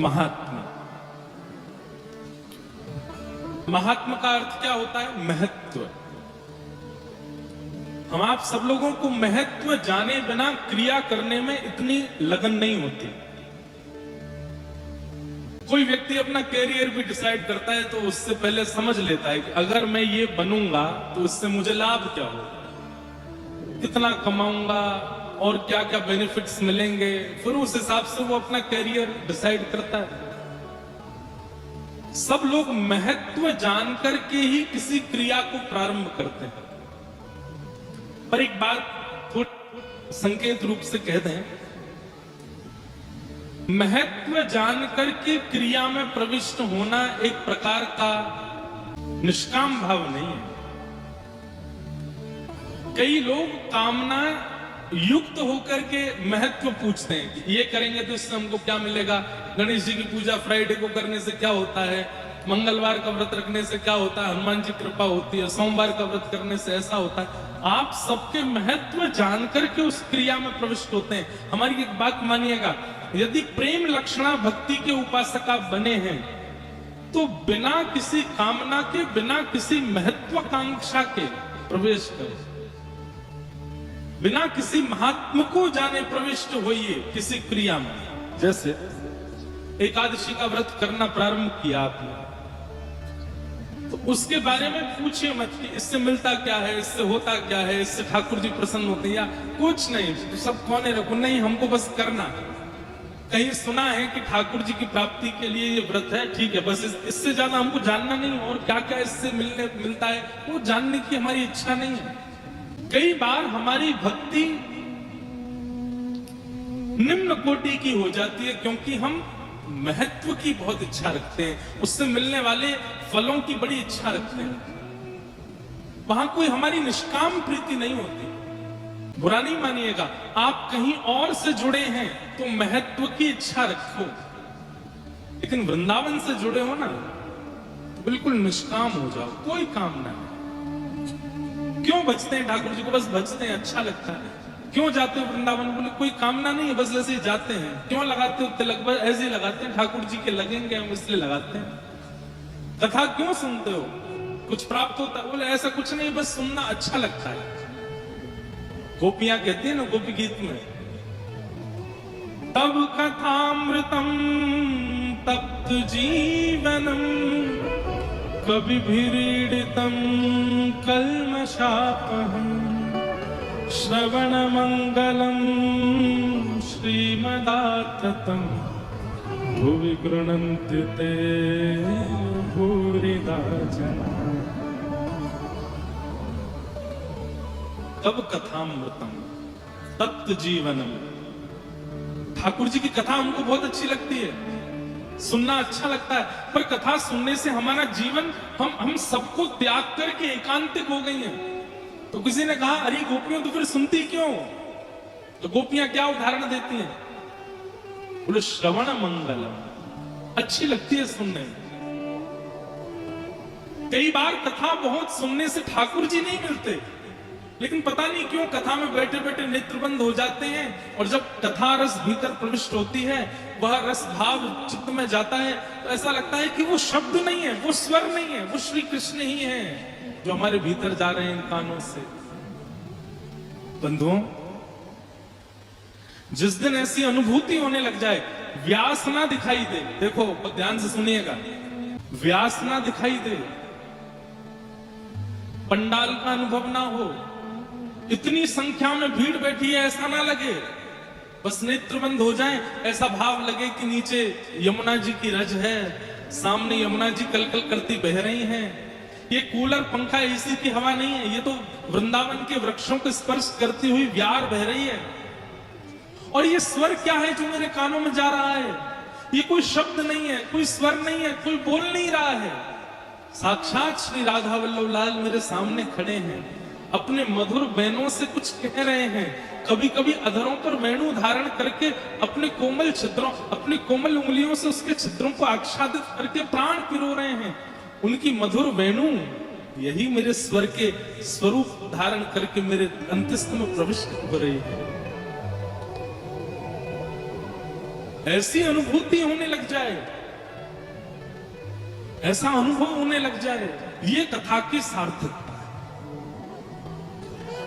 महात्मा। महात्मा का अर्थ क्या होता है? महत्व। हम आप सब लोगों को महत्व जाने बिना क्रिया करने में इतनी लगन नहीं होती। कोई व्यक्ति अपना कैरियर भी डिसाइड करता है तो उससे पहले समझ लेता है कि अगर मैं ये बनूंगा तो इससे मुझे लाभ क्या होगा, कितना कमाऊंगा और क्या क्या बेनिफिट्स मिलेंगे, फिर उस हिसाब से वो अपना कैरियर डिसाइड करता है। सब लोग महत्व जानकर के ही किसी क्रिया को प्रारंभ करते हैं। पर एक बात थोड़ी संकेत रूप से कह दें, महत्व जानकर के क्रिया में प्रविष्ट होना एक प्रकार का निष्काम भाव नहीं है। कई लोग कामना युक्त होकर के महत्व पूछते हैं कि ये करेंगे तो इससे हमको क्या मिलेगा, गणेश जी की पूजा फ्राइडे को करने से क्या होता है, मंगलवार का व्रत रखने से क्या होता है, हनुमान जी कृपा होती है, सोमवार का व्रत करने से ऐसा होता है। आप सबके महत्व जानकर के उस क्रिया में प्रविष्ट होते हैं। हमारी एक बात मानिएगा, यदि प्रेम लक्षणा भक्ति के उपासक आप बने हैं तो बिना किसी कामना के, बिना किसी महत्वाकांक्षा के प्रवेश करें, बिना किसी महात्मा को जाने प्रविष्ट होइए किसी क्रिया में। जैसे एकादशी का व्रत करना प्रारंभ किया आपने, तो उसके बारे में पूछिए मत कि इससे मिलता क्या है, इससे होता क्या है, इससे ठाकुर जी प्रसन्न होते हैं या कुछ नहीं, तो सब कौने रखो, नहीं हमको बस करना। कहीं सुना है कि ठाकुर जी की प्राप्ति के लिए ये व्रत है, ठीक है, बस इससे ज्यादा हमको जानना नहीं, और क्या क्या इससे मिलता है वो जानने की हमारी इच्छा नहीं है। कई बार हमारी भक्ति निम्न कोटि की हो जाती है क्योंकि हम महत्व की बहुत इच्छा रखते हैं, उससे मिलने वाले फलों की बड़ी इच्छा रखते हैं। वहां कोई हमारी निष्काम प्रीति नहीं होती। बुरा नहीं मानिएगा, आप कहीं और से जुड़े हैं तो महत्व की इच्छा रखो, लेकिन वृंदावन से जुड़े हो ना तो बिल्कुल निष्काम हो जाओ, कोई काम ना। क्यों भजते हैं ठाकुर जी को? बस भजते हैं, अच्छा लगता है। क्यों जाते हो वृंदावन? बोले कोई कामना नहीं है, बस ऐसे ही जाते हैं। क्यों लगाते हो तिलक? बस ऐसे ही लगाते हैं, ठाकुर जी के लगेंगे हम इसलिए लगाते हैं। कथा क्यों सुनते हो? कुछ प्राप्त होता? बोले ऐसा कुछ नहीं, बस सुनना अच्छा लगता है। गोपियां कहती है ना गोपी गीत में, तब कथामृतम तप्त जीवनम कविभिरीडितं कल्मषापहं श्रवणमंगलं श्रीमदाततं भुवि गृह्णन्ति ते भूरिदा जना। तब कथामृतम तप्त जीवनम। ठाकुर जी की कथा हमको बहुत अच्छी लगती है, सुनना अच्छा लगता है, पर कथा सुनने से हमारा जीवन, हम सबको त्याग करके एकांतिक हो गई हैं। तो किसी ने कहा अरे गोपियों तो फिर सुनती क्यों? तो गोपियां क्या उदाहरण देती हैं? बोले श्रवण मंगलम, अच्छी लगती है सुनने। कई बार कथा बहुत सुनने से ठाकुर जी नहीं मिलते, लेकिन पता नहीं क्यों कथा में बैठे बैठे नेत्र बंद हो जाते हैं, और जब कथा रस भीतर प्रविष्ट होती है, वह रस भाव चित्त में जाता है, तो ऐसा लगता है कि वो शब्द नहीं है, वो स्वर नहीं है, वो श्री कृष्ण ही है जो हमारे भीतर जा रहे हैं इन कानों से। बंधुओं, जिस दिन ऐसी अनुभूति होने लग जाए, व्यास ना दिखाई दे, देखो ध्यान से सुनिएगा, व्यास ना दिखाई दे, पंडाल का अनुभव ना हो, इतनी संख्या में भीड़ बैठी है ऐसा ना लगे, बस नेत्र बंद हो जाए, ऐसा भाव लगे कि नीचे यमुना जी की रज है, सामने यमुना जी कलकल करती बह रही हैं। ये कूलर पंखा एसी की हवा नहीं है, ये तो वृंदावन के वृक्षों को स्पर्श करती हुई व्यार बह रही है। और ये स्वर क्या है जो मेरे कानों में जा रहा है? ये कोई शब्द नहीं है, कोई स्वर नहीं है, कोई बोल नहीं रहा है, साक्षात श्री राधा वल्लभ लाल मेरे सामने खड़े हैं, अपने मधुर बैनों से कुछ कह रहे हैं। कभी कभी अधरों पर वेणु धारण करके अपने कोमल छिद्रों, अपनी कोमल उंगलियों से उसके छिद्रों को आच्छादित करके प्राण पिरो रहे हैं। उनकी मधुर वेणु यही मेरे स्वर के स्वरूप धारण करके मेरे अंतस्थ में प्रविष्ट हो रही है। ऐसी अनुभूति होने लग जाए, ऐसा अनुभव होने लग जाए, ये कथा की सार्थकता है।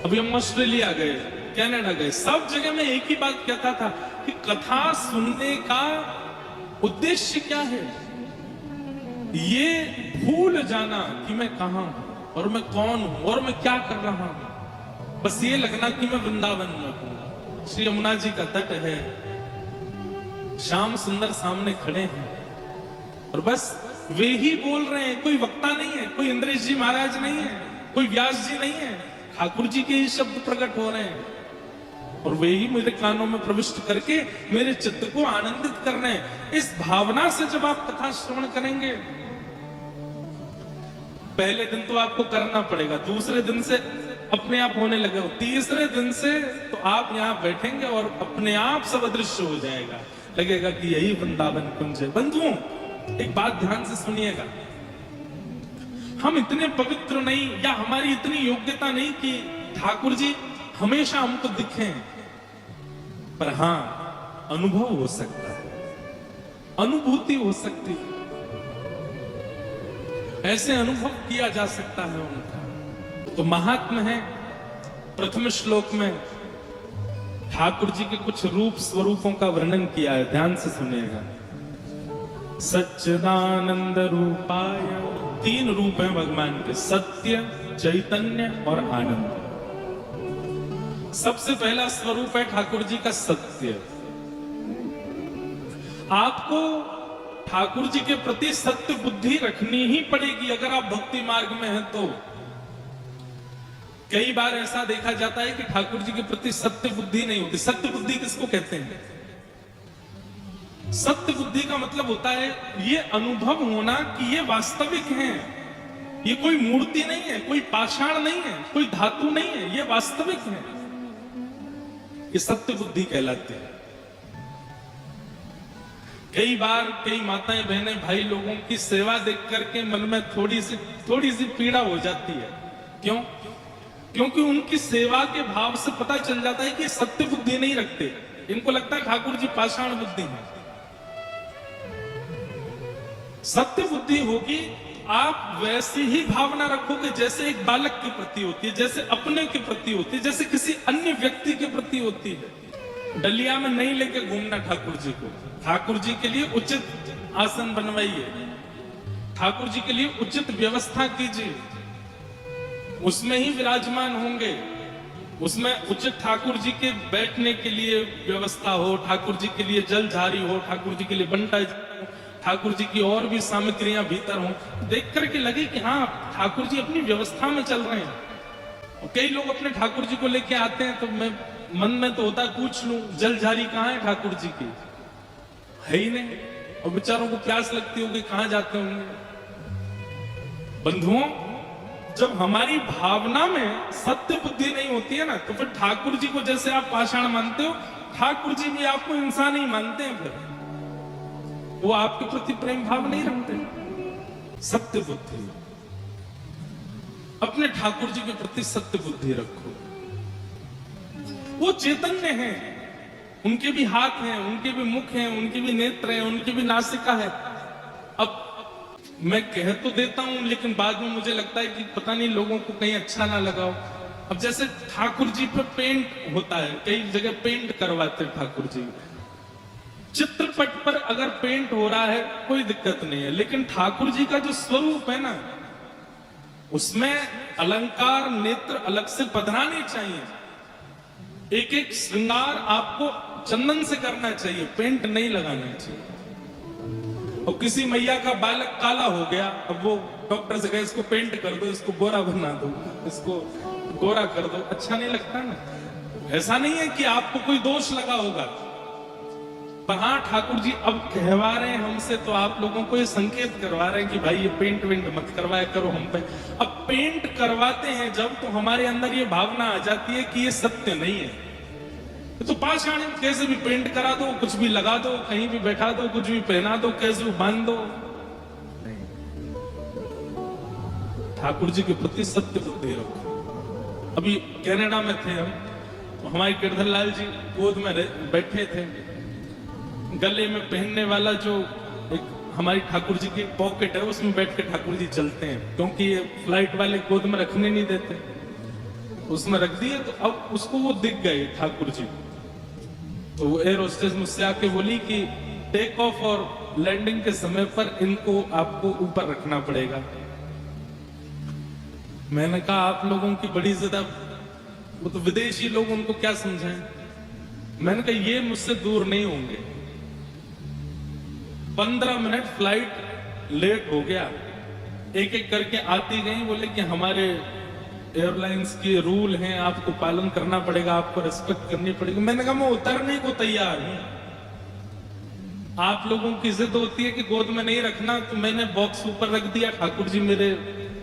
अभी हम ऑस्ट्रेलिया गए, कनाडा गए, सब जगह मैं एक ही बात कहता था कि कथा सुनने का उद्देश्य क्या है? ये भूल जाना कि मैं कहां हूं और मैं कौन हूं और मैं क्या कर रहा हूं। बस ये लगना कि मैं वृंदावन में हूं, श्री यमुना जी का तट है, श्याम सुंदर सामने खड़े हैं और बस वे ही बोल रहे हैं। कोई वक्ता नहीं है, कोई इंद्रेश जी महाराज नहीं है, कोई व्यास जी नहीं है, ठाकुर जी के ही शब्द प्रकट हो रहे हैं और वे ही मेरे कानों में प्रविष्ट करके मेरे चित्त को आनंदित कर रहे हैं। इस भावना से जब आप कथा श्रवण करेंगे, पहले दिन तो आपको करना पड़ेगा, दूसरे दिन से अपने आप होने लगे, तीसरे दिन से तो आप यहाँ बैठेंगे और अपने आप सब अदृश्य हो जाएगा, लगेगा कि यही वृंदावन कुंज है। बंधुओं, एक बात ध्यान से सुनिएगा, हम इतने पवित्र नहीं या हमारी इतनी योग्यता नहीं कि ठाकुर जी हमेशा हमको दिखें, पर हां अनुभव हो सकता है, अनुभूति हो सकती है, ऐसे अनुभव किया जा सकता है उनका। तो महात्मा है, प्रथम श्लोक में ठाकुर जी के कुछ रूप स्वरूपों का वर्णन किया है, ध्यान से सुनिएगा। सच्चिदानंद रूपाय, 3 रूप हैं भगवान के, सत्य, चैतन्य और आनंद। सबसे पहला स्वरूप है ठाकुर जी का सत्य। आपको ठाकुर जी के प्रति सत्य बुद्धि रखनी ही पड़ेगी अगर आप भक्ति मार्ग में हैं तो। कई बार ऐसा देखा जाता है कि ठाकुर जी के प्रति सत्य बुद्धि नहीं होती। सत्य बुद्धि किसको कहते हैं? सत्य बुद्धि का मतलब होता है ये अनुभव होना कि ये वास्तविक है, ये कोई मूर्ति नहीं है, कोई पाषाण नहीं है, कोई धातु नहीं है, ये वास्तविक है, ये सत्य बुद्धि कहलाती है। कई बार कई माताएं बहनें भाई लोगों की सेवा देख करके मन में थोड़ी सी पीड़ा हो जाती है। क्यों? क्योंकि उनकी सेवा के भाव से पता चल जाता है कि सत्य बुद्धि नहीं रखते, इनको लगता है ठाकुर जी पाषाण बुद्धि है। सत्य बुद्धि होगी, आप वैसी ही भावना रखोगे जैसे एक बालक के प्रति होती है, जैसे अपने के प्रति होती है, जैसे किसी अन्य व्यक्ति के प्रति होती है। डलिया में नहीं लेके घूमना ठाकुर जी को, ठाकुर जी के लिए उचित आसन बनवाइए, ठाकुर जी के लिए उचित व्यवस्था कीजिए, उसमें ही विराजमान होंगे, उसमें उचित ठाकुर जी के बैठने के लिए व्यवस्था हो, ठाकुर जी के लिए जल झारी हो, ठाकुर जी के लिए बंटा हो, ठाकुर जी की और भी सामग्रियां भीतर हो, देख करके लगे कि हाँ ठाकुर जी अपनी व्यवस्था में चल रहे हैं। और कई लोग अपने ठाकुर जी को लेके आते हैं तो मैं मन में तो होता पूछ लूं जल झारी कहाँ है ठाकुर जी की, है ही नहीं, और बेचारों को प्यास लगती होगी, कहां जाते होंगे। बंधुओं, जब हमारी भावना में सत्य बुद्धि नहीं होती है ना, तो फिर ठाकुर जी को जैसे आप पाषाण मानते हो, ठाकुर जी भी आपको इंसान ही मानते हैं, फिर वो आपके प्रति प्रेम भाव नहीं रखते। सत्य बुद्धि, अपने ठाकुर जी के प्रति सत्य बुद्धि रखो। वो चैतन्य हैं, उनके भी हाथ हैं, उनके भी मुख हैं, उनके भी नेत्र हैं, उनकी भी नासिका है। अब मैं कह तो देता हूं, लेकिन बाद में मुझे लगता है कि पता नहीं लोगों को कहीं अच्छा ना लगाओ। अब जैसे ठाकुर जी पे पेंट होता है, कई जगह पेंट करवाते हैं ठाकुर जी, चित्रपट पर अगर पेंट हो रहा है कोई दिक्कत नहीं है, लेकिन ठाकुर जी का जो स्वरूप है ना, उसमें अलंकार नेत्र अलग से बदलाने चाहिए। एक एक श्रृंगार आपको चंदन से करना चाहिए, पेंट नहीं लगाना चाहिए। और किसी मैया का बालक काला हो गया, अब वो डॉक्टर से कहे इसको पेंट कर दो, इसको गोरा बना दो, इसको गोरा कर दो, अच्छा नहीं लगता ना। ऐसा नहीं है कि आपको कोई दोष लगा होगा, पर हाँ ठाकुर जी अब कहवा रहे हैं हमसे, तो आप लोगों को ये संकेत करवा रहे हैं कि भाई ये पेंट वेंट मत करवाया करो हम पे। अब पेंट करवाते हैं जब, तो हमारे अंदर ये भावना आ जाती है कि ये सत्य नहीं है, तो पाषाण कैसे भी पेंट करा दो, कुछ भी लगा दो, कहीं भी बैठा दो, कुछ भी पहना दो, कैसे भी बांध दो। ठाकुर जी के प्रति सत्य बुद्धि रखो। अभी कनाडा में थे हम, तो हमारे गिरधर लाल जी गोद में बैठे थे, गले में पहनने वाला जो एक हमारी ठाकुर जी की पॉकेट है, उसमें बैठ के ठाकुर जी चलते हैं, क्योंकि ये फ्लाइट वाले गोद में रखने नहीं देते, उसमें रख दिए। तो अब उसको वो दिख गए ठाकुर जी। तो वो एयर होस्टेस मुझसे आके बोली कि टेक ऑफ और लैंडिंग के समय पर इनको आपको ऊपर रखना पड़ेगा। मैंने कहा आप लोगों की बड़ी ज्यादा, वो तो विदेशी लोग, उनको क्या समझाएं। मैंने कहा ये मुझसे दूर नहीं होंगे। 15 मिनट फ्लाइट लेट हो गया, एक एक करके आती गई, बोले कि हमारे एयरलाइंस के रूल हैं, आपको पालन करना पड़ेगा, आपको रिस्पेक्ट करनी पड़ेगी। मैंने कहा मैं उतरने को तैयार हूं, आप लोगों की जिद होती है कि गोद में नहीं रखना, तो मैंने बॉक्स ऊपर रख दिया, ठाकुर जी मेरे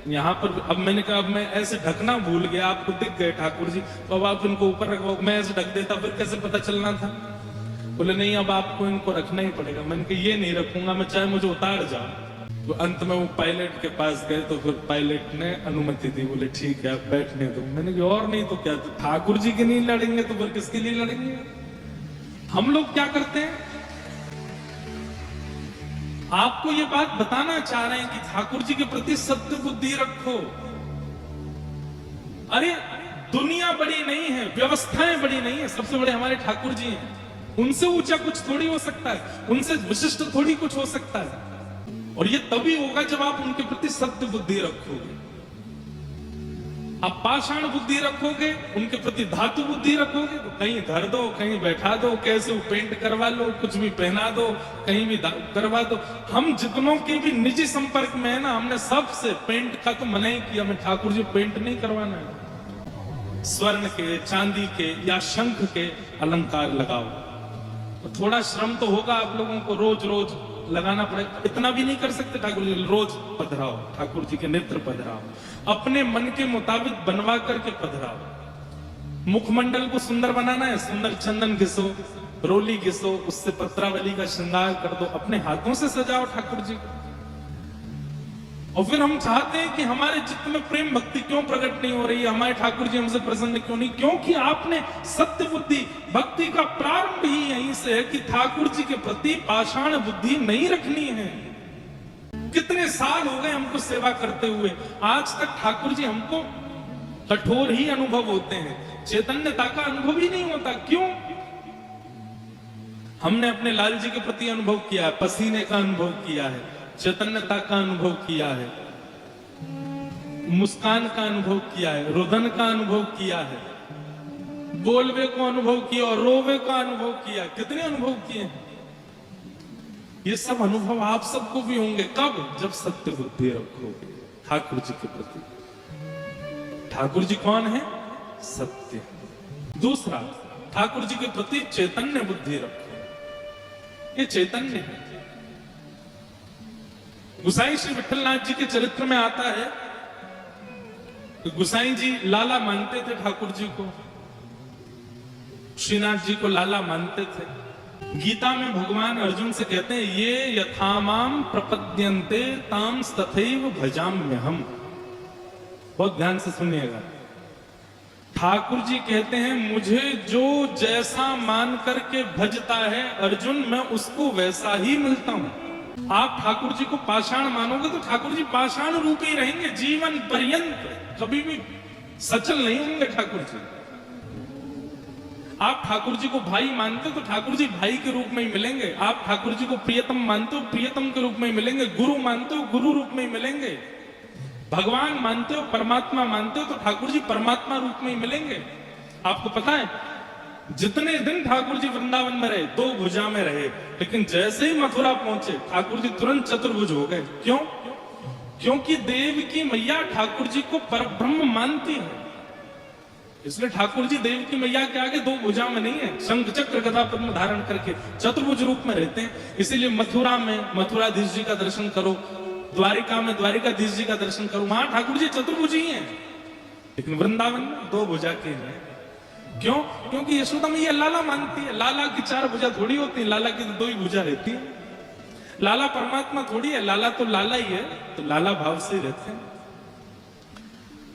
यहाँ पर। अब मैंने कहा अब मैं ऐसे ढकना भूल गया, आपको दिख गए ठाकुर जी, तो अब आप इनको ऊपर रखवाओ। मैं ऐसे ढक देता फिर कैसे पता चलना था। बोले नहीं अब आपको इनको रखना ही पड़ेगा। मैंने कहा ये नहीं रखूंगा मैं, चाहे मुझे उतार जाओ। तो अंत में वो पायलट के पास गए, तो फिर पायलट ने अनुमति दी, बोले ठीक है आप बैठने दो। मैंने कहा और नहीं तो क्या, तो ठाकुर जी के नहीं लड़ेंगे तो फिर किसके लिए लड़ेंगे। हम लोग क्या करते हैं, आपको ये बात बताना चाह रहे हैं कि ठाकुर जी के प्रति सत्य बुद्धि रखो। अरे दुनिया बड़ी नहीं है, व्यवस्थाएं बड़ी नहीं है, सबसे बड़े हमारे ठाकुर जी हैं। उनसे ऊंचा कुछ थोड़ी हो सकता है, उनसे विशिष्ट थोड़ी कुछ हो सकता है। और ये तभी होगा जब आप उनके प्रति सत्य बुद्धि रखोगे। आप पाषाण बुद्धि रखोगे, उनके प्रति धातु बुद्धि रखोगे, तो कहीं धर दो, कहीं बैठा दो, कैसे वो पेंट करवा लो, कुछ भी पहना दो, कहीं भी करवा दो। हम जितनों के भी निजी संपर्क में है ना, हमने सबसे पेंट का तो मना ही किया, हमें ठाकुर जी पेंट नहीं करवाना है। स्वर्ण के, चांदी के या शंख के अलंकार लगाओ। तो थोड़ा श्रम तो होगा आप लोगों को, रोज रोज लगाना पड़ेगा। इतना भी नहीं कर सकते ठाकुर जी, रोज पधराओ, ठाकुर जी के नेत्र पधराओ, अपने मन के मुताबिक बनवा करके पधराओ। मुखमंडल को सुंदर बनाना है, सुंदर चंदन घिसो, रोली घिसो, उससे पत्रावली का श्रृंगार कर दो, अपने हाथों से सजाओ ठाकुर जी को। और फिर हम चाहते हैं कि हमारे चित्त में प्रेम भक्ति क्यों प्रकट नहीं हो रही है, हमारे ठाकुर जी हमसे प्रसन्न क्यों नहीं, क्योंकि आपने सत्य बुद्धि, भक्ति का प्रारंभ ही यहीं से है कि ठाकुर जी के प्रति पाषाण बुद्धि नहीं रखनी है। कितने साल हो गए हमको सेवा करते हुए, आज तक ठाकुर जी हमको कठोर ही अनुभव होते हैं, चैतन्यता का अनुभव ही नहीं होता। क्यों? हमने अपने लाल जी के प्रति अनुभव किया है, पसीने का अनुभव किया है, चैतन्यता का अनुभव किया है, मुस्कान का अनुभव किया है, रुदन का अनुभव किया है, बोलवे को अनुभव किया और रोवे का अनुभव किया। कितने अनुभव किए हैं। ये सब अनुभव आप सबको भी होंगे। कब? जब सत्य बुद्धि रखोगे ठाकुर जी के प्रति। ठाकुर जी कौन है? सत्य। दूसरा, ठाकुर जी के प्रति चैतन्य बुद्धि रखो। ये चैतन्य है। गुसाई श्री विठलनाथ जी के चरित्र में आता है कि गुसाई जी लाला मानते थे ठाकुर जी को, श्रीनाथ जी को लाला मानते थे। गीता में भगवान अर्जुन से कहते हैं ये यथामाम प्रपद्यन्ते ताम तथैव भजाम्यहम्। बहुत ध्यान से सुनिएगा। ठाकुर जी कहते हैं मुझे जो जैसा मान करके भजता है अर्जुन, मैं उसको वैसा ही मिलता हूं। आप ठाकुर जी को पाषाण मानोगे तो ठाकुर जी पाषाण रूप ही रहेंगे जीवन पर्यंत, कभी भी सचल नहीं होंगे ठाकुर जी। आप ठाकुर जी को भाई मानते हो तो ठाकुर जी भाई के रूप में ही मिलेंगे। आप ठाकुर जी को प्रियतम मानते हो, प्रियतम के रूप में ही मिलेंगे। गुरु मानते हो, गुरु रूप में ही मिलेंगे। भगवान मानते हो, परमात्मा मानते हो तो ठाकुर जी परमात्मा रूप में ही मिलेंगे। आपको पता है जितने दिन ठाकुर जी वृंदावन में रहे, दो भुजा में रहे, लेकिन जैसे ही मथुरा पहुंचे ठाकुर जी तुरंत चतुर्भुज हो गए। क्यों? क्योंकि देव की मैया ठाकुर जी को परब्रह्म मानती है, इसलिए ठाकुर जी देव की मैया के आगे दो भुजा में नहीं है, शंख चक्र गदा पद्म धारण करके चतुर्भुज रूप में रहते हैं। इसीलिए मथुरा में मथुराधीश जी का दर्शन करो, द्वारिका में द्वारिकाधीश जी का दर्शन करो, वहां ठाकुर जी चतुर्भुज ही हैं, लेकिन वृंदावन में दो भुजा के हैं। क्यों? क्योंकि यशोदा मैया लाला मानती है। लाला की चार भुजा थोड़ी होती है, लाला की तो दो ही भुजा रहती है। लाला परमात्मा थोड़ी है, लाला तो लाला ही है, तो लाला भाव से रहते हैं।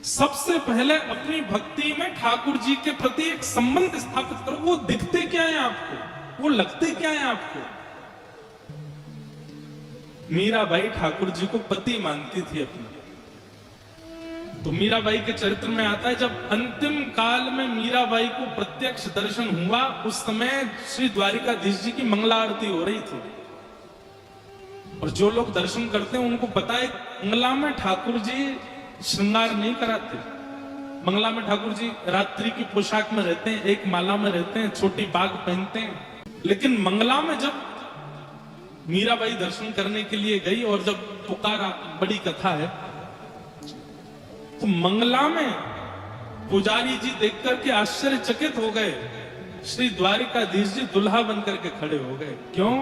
सबसे पहले अपनी भक्ति में ठाकुर जी के प्रति एक संबंध स्थापित करो। वो दिखते क्या है आपको, वो लगते क्या है आपको, मीराबाई ठाकुर जी को पति मानती थी अपना। तो मीराबाई के चरित्र में आता है, जब अंतिम काल में मीराबाई को प्रत्यक्ष दर्शन हुआ, उस समय श्री द्वारिकाधीश जी की मंगला आरती हो रही थी। और जो लोग दर्शन करते हैं उनको पता है, मंगला में ठाकुर जी श्रृंगार नहीं कराते। मंगला में ठाकुर जी रात्रि की पोशाक में रहते हैं, एक माला में रहते हैं, छोटी बाग पहनते हैं। लेकिन मंगला में जब मीराबाई दर्शन करने के लिए गई और जब पुकारा, बड़ी कथा है, तो मंगला में पुजारी जी देख करके आश्चर्यचकित हो गए। श्री द्वारिकाधीश जी दुल्हा बनकर के खड़े हो गए। क्यों?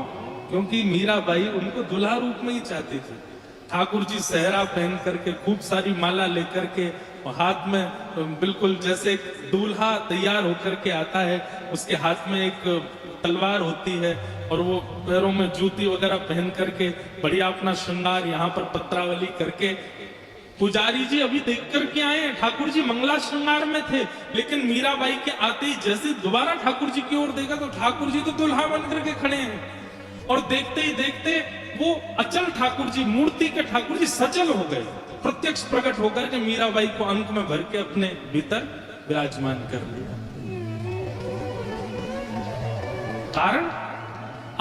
क्योंकि मीराबाई उनको दुल्हा रूप में ही चाहती थी। ठाकुर जी सेहरा पहन करके, खूब सारी माला लेकर के, और हाथ में बिल्कुल जैसे दूल्हा तैयार होकर के आता है, उसके हाथ में एक तलवार होती है और वो पैरों में जूती वगैरह पहन करके बढ़िया अपना श्रृंगार यहाँ पर पत्रावली करके। पुजारी जी अभी देख करके आए हैं, ठाकुर जी मंगला श्रृंगार में थे, लेकिन मीराबाई के आते ही जैसे दोबारा ठाकुर जी की ओर देखा तो ठाकुर जी तो दुल्हा बन करके खड़े हैं। और देखते ही देखते वो अचल ठाकुर जी, मूर्ति के ठाकुर जी सचल हो गए, प्रत्यक्ष प्रकट होकर के मीराबाई को अंक में भर के अपने भीतर विराजमान कर लिया। कारण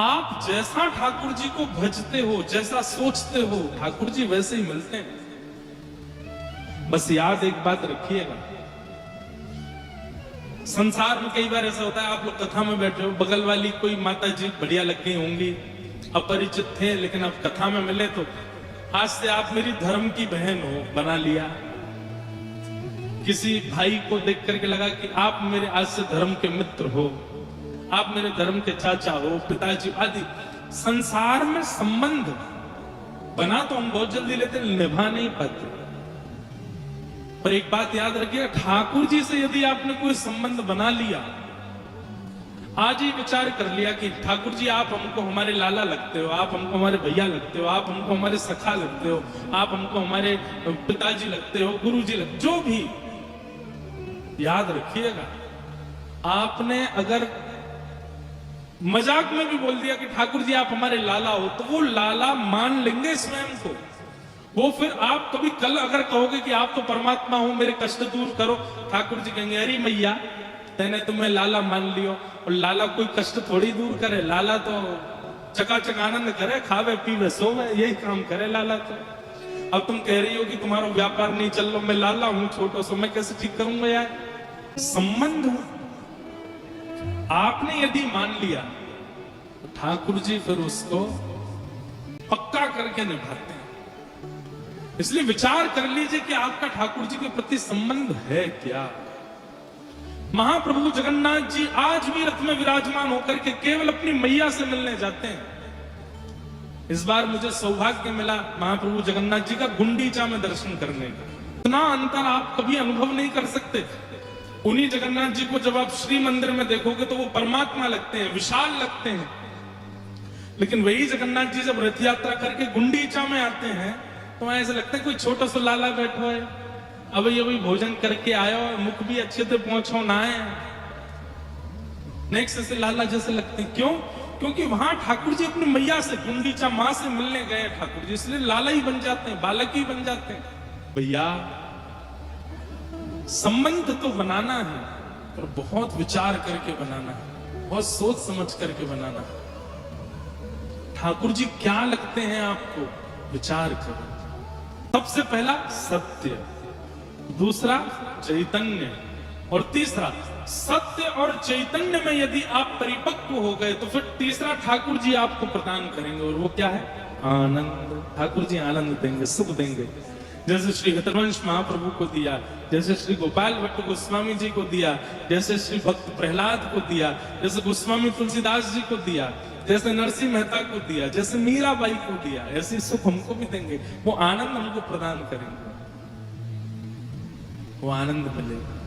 आप जैसा ठाकुर जी को भजते हो, जैसा सोचते हो, ठाकुर जी वैसे ही मिलते हैं। बस याद एक बात रखिएगा, संसार में कई बार ऐसा होता है, आप लोग कथा में बैठे हो, बगल वाली कोई माता जी बढ़िया लग गई होंगी, अपरिचित थे, लेकिन अब कथा में मिले तो आज से आप मेरी धर्म की बहन हो बना लिया। किसी भाई को देख करके लगा कि आप मेरे आज से धर्म के मित्र हो, आप मेरे धर्म के चाचा हो, पिताजी आदि। संसार में संबंध बना तो हम बहुत जल्दी लेते, निभा नहीं पाते। पर एक बात याद रखिए, ठाकुर जी से यदि आपने कोई संबंध बना लिया, आज ही विचार कर लिया कि ठाकुर जी आप हमको हमारे लाला लगते हो, आप हमको हमारे भैया लगते हो, आप हमको हमारे सखा लगते हो, आप हमको हमारे पिताजी लगते हो, गुरुजी लगते, जो भी, याद रखिएगा, आपने अगर मजाक में भी बोल दिया कि ठाकुर जी आप हमारे लाला हो, तो वो लाला मान लेंगे स्वयं को। वो फिर आप कभी कल अगर कहोगे कि आप तो परमात्मा हो, मेरे कष्ट दूर करो, ठाकुर जी कहेंगे अरे मैया तेने तुम्हें लाला मान लियो। और लाला कोई कष्ट थोड़ी दूर करे, लाला तो चकाचक आनंद करे, खावे पीवे सोवे, यही काम करे लाला तो। अब तुम कह रही हो कि तुम्हारा व्यापार नहीं चल रहा, मैं लाला हूं छोटो सो, मैं कैसे ठीक करूंगा यार? संबंध आपने यदि मान लिया तो ठाकुर जी फिर उसको पक्का करके निभाते हैं। इसलिए विचार कर लीजिए कि आपका ठाकुर जी के प्रति संबंध है क्या। महाप्रभु जगन्नाथ जी आज भी रथ में विराजमान होकर के केवल अपनी मैया से मिलने जाते हैं। इस बार मुझे सौभाग्य मिला महाप्रभु जगन्नाथ जी का गुंडीचा में दर्शन करने का। इतना अंतर आप कभी अनुभव नहीं कर सकते। उन्हीं जगन्नाथ जी को जब आप श्री मंदिर में देखोगे तो वो परमात्मा लगते हैं, विशाल लगते हैं। लेकिन वही जगन्नाथ जी जब रथ यात्रा करके गुंडीचा में आते हैं तो ऐसा लगता है कोई छोटा सा लाला बैठो है, अभी भोजन करके आयो, मुख भी अच्छे से पहुंचो ना है, नेक्स्ट से लाला जैसे लगते हैं। क्यों? क्योंकि वहां ठाकुर जी अपनी मैया से, गुंडीचा मां से मिलने गए ठाकुर जी, इसलिए लाला ही बन जाते हैं, बालक ही बन जाते हैं। भैया संबंध तो बनाना है, पर बहुत विचार करके बनाना है, बहुत सोच समझ करके बनाना है। ठाकुर जी क्या लगते हैं आपको, विचार करो। सबसे पहला सत्य, दूसरा चैतन्य, और तीसरा सत्य और चैतन्य में यदि आप परिपक्व हो गए तो फिर तीसरा ठाकुर जी आपको प्रदान करेंगे, और वो क्या है? आनंद। ठाकुर जी आनंद देंगे, सुख देंगे। जैसे श्री हतवंश महाप्रभु को दिया, जैसे श्री गोपाल भट्ट गोस्वामी जी को दिया, जैसे श्री भक्त प्रहलाद को दिया, जैसे गोस्वामी तुलसीदास जी को दिया, जैसे नरसिंह मेहता को दिया, जैसे मीराबाई को दिया, ऐसे सुख हमको भी देंगे। वो आनंद हमको प्रदान करेंगे, वो आनंद मिलेगा।